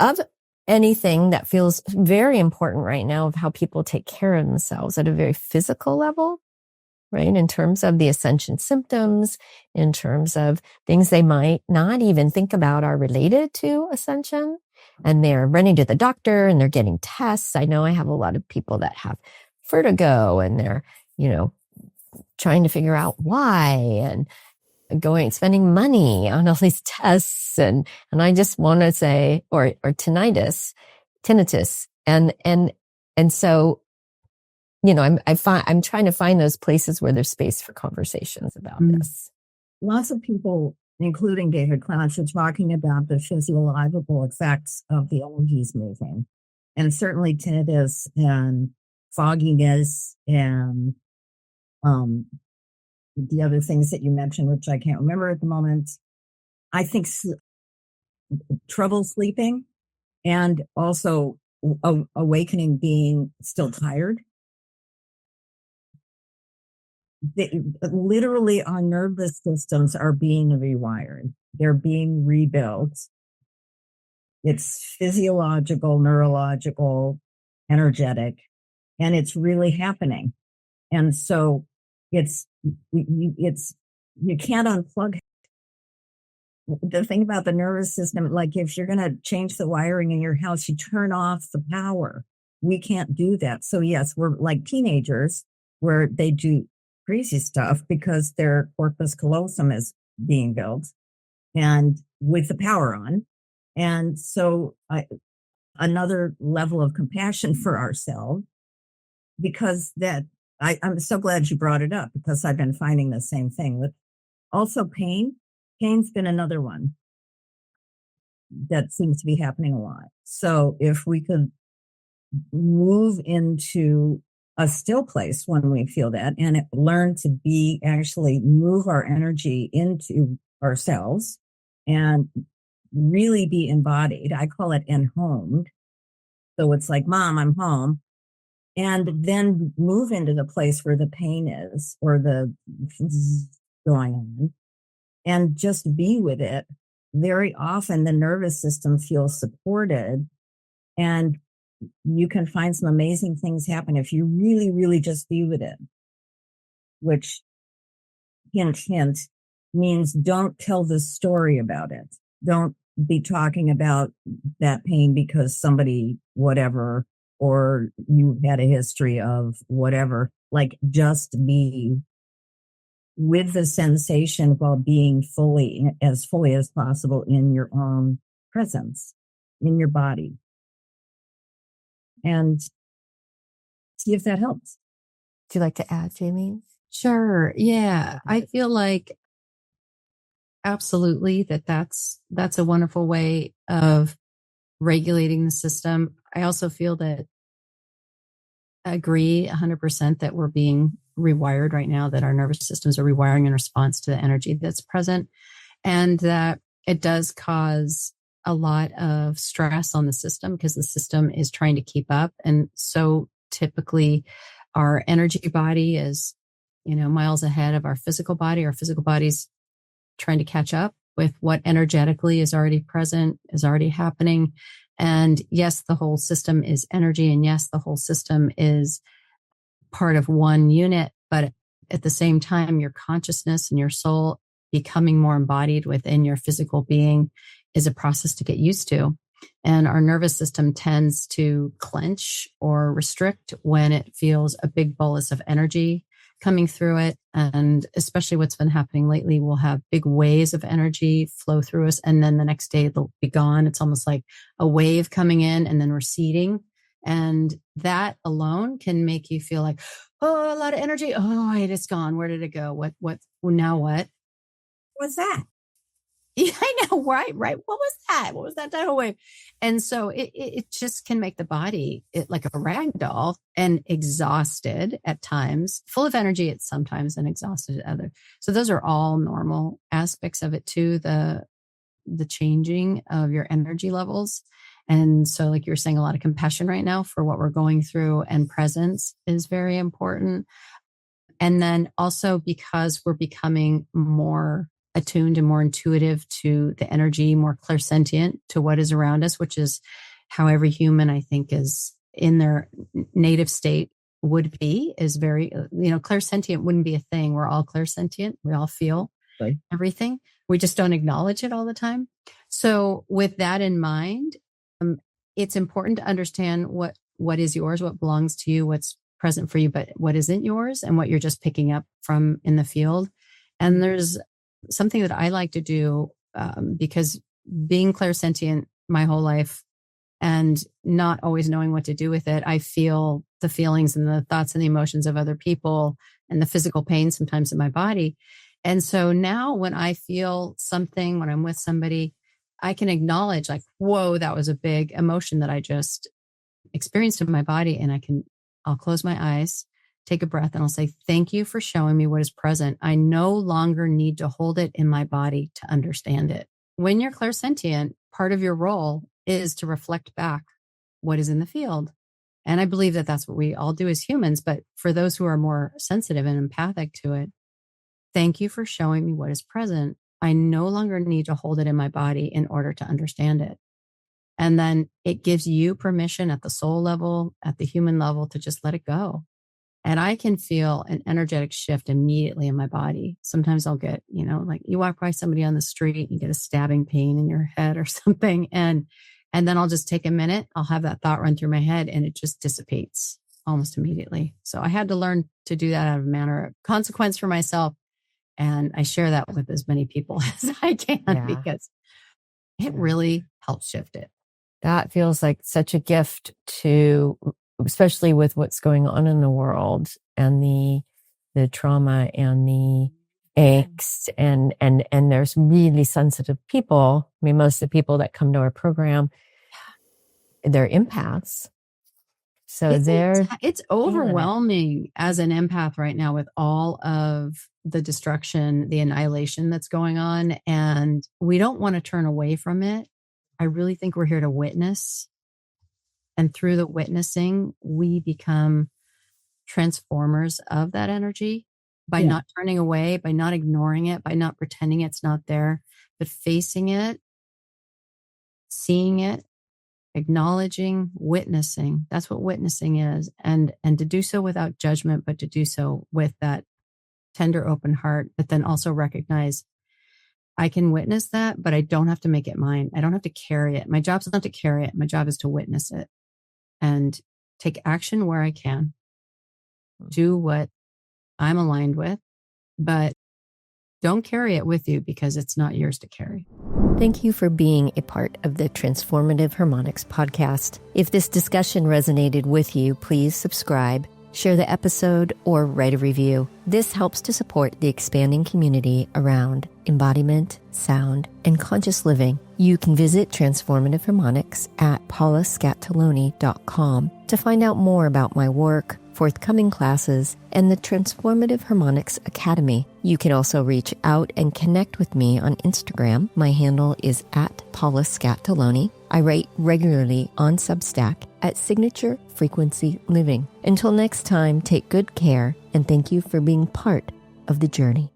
of anything that feels very important right now of how people take care of themselves at a very physical level, right? In terms of the ascension symptoms, in terms of things they might not even think about are related to ascension. And they're running to the doctor and they're getting tests. I know I have a lot of people that have vertigo and they're, trying to figure out why and spending money on all these tests. And I just want to say, or tinnitus. And so, I'm trying to find those places where there's space for conversations about this. Lots of people, including David Crouch, are talking about the physiological effects of the energies moving. And certainly tinnitus and fogginess and the other things that you mentioned, which I can't remember at the moment. I think trouble sleeping and also awakening being still tired. Literally, our nervous systems are being rewired. They're being rebuilt. It's physiological, neurological, energetic, and it's really happening. And so you can't unplug it. The thing about the nervous system, like if you're going to change the wiring in your house, you turn off the power. We can't do that. So yes, we're like teenagers where they do crazy stuff because their corpus callosum is being built and with the power on. And so another level of compassion for ourselves, because I'm so glad you brought it up because I've been finding the same thing with also pain. Pain's been another one that seems to be happening a lot. So if we could move into a still place when we feel that and learn to actually move our energy into ourselves and really be embodied. I call it enhomed. So it's like, Mom, I'm home. And then move into the place where the pain is or the going on and just be with it. Very often the nervous system feels supported and you can find some amazing things happen if you really, really just be with it, which hint means don't tell the story about it. Don't be talking about that pain because somebody, whatever, or you had a history of whatever, like just be with the sensation while being fully as possible in your own presence, in your body. And see if that helps. Would you like to add, Jeilene? Sure. Yeah. I feel like absolutely that's a wonderful way of regulating the system. I also feel that I agree 100% that we're being rewired right now, that our nervous systems are rewiring in response to the energy that's present, and that it does cause a lot of stress on the system because the system is trying to keep up. And so typically our energy body is, miles ahead of our physical body. Our physical body's trying to catch up with what energetically is already present, is already happening. And yes, the whole system is energy. And yes, the whole system is part of one unit. But at the same time, your consciousness and your soul becoming more embodied within your physical being is a process to get used to. And our nervous system tends to clench or restrict when it feels a big bolus of energy coming through it. And especially what's been happening lately, we'll have big waves of energy flow through us. And then the next day they'll be gone. It's almost like a wave coming in and then receding. And that alone can make you feel like, oh, a lot of energy. Oh, it's gone. Where did it go? Now what? What's that? Yeah, I know. Right. What was that? What was that tidal wave? And so it just can make the body like a rag doll and exhausted at times, full of energy at sometimes and exhausted at other. So those are all normal aspects of it too. The changing of your energy levels. And so like you're saying, a lot of compassion right now for what we're going through and presence is very important. And then also because we're becoming more attuned and more intuitive to the energy, more clairsentient to what is around us, which is how every human, I think, is in their native state would be, is very, clairsentient wouldn't be a thing. We're all clairsentient. We all feel everything. We just don't acknowledge it all the time. So with that in mind, it's important to understand what is yours, what belongs to you, what's present for you, but what isn't yours and what you're just picking up from in the field. And there's something that I like to do because being clairsentient my whole life and not always knowing what to do with it, I feel the feelings and the thoughts and the emotions of other people and the physical pain sometimes in my body. And so now when I feel something, when I'm with somebody, I can acknowledge like, whoa, that was a big emotion that I just experienced in my body. And I'll close my eyes, take a breath, and I'll say, thank you for showing me what is present. I no longer need to hold it in my body to understand it. When you're clairsentient, part of your role is to reflect back what is in the field. And I believe that that's what we all do as humans. But for those who are more sensitive and empathic to it, thank you for showing me what is present. I no longer need to hold it in my body in order to understand it. And then it gives you permission at the soul level, at the human level, to just let it go. And I can feel an energetic shift immediately in my body. Sometimes I'll get, like you walk by somebody on the street and you get a stabbing pain in your head or something. And then I'll just take a minute. I'll have that thought run through my head and it just dissipates almost immediately. So I had to learn to do that out of manner of consequence for myself. And I share that with as many people as I can because it really helps shift it. That feels like such a gift to, especially with what's going on in the world and the trauma and the angst and there's really sensitive people. I mean, most of the people that come to our program, they're empaths. So it's overwhelming as an empath right now with all of the destruction, the annihilation that's going on. And we don't want to turn away from it. I really think we're here to witness. And through the witnessing, we become transformers of that energy by not turning away, by not ignoring it, by not pretending it's not there, but facing it, seeing it, acknowledging, witnessing. That's what witnessing is. And to do so without judgment, but to do so with that tender, open heart, but then also recognize I can witness that, but I don't have to make it mine. I don't have to carry it. My job's not to carry it. My job is to witness it and take action where I can, do what I'm aligned with, but don't carry it with you because it's not yours to carry. Thank you for being a part of the Transformative Harmonics podcast. If this discussion resonated with you, please subscribe, share the episode, or write a review. This helps to support the expanding community around embodiment, sound, and conscious living. You can visit Transformative Harmonics at paulascattoloni.com to find out more about my work, forthcoming classes, and the Transformative Harmonics Academy. You can also reach out and connect with me on Instagram. My handle is at Paula Scattoloni. I write regularly on Substack at Signature Frequency Living. Until next time, take good care, and thank you for being part of the journey.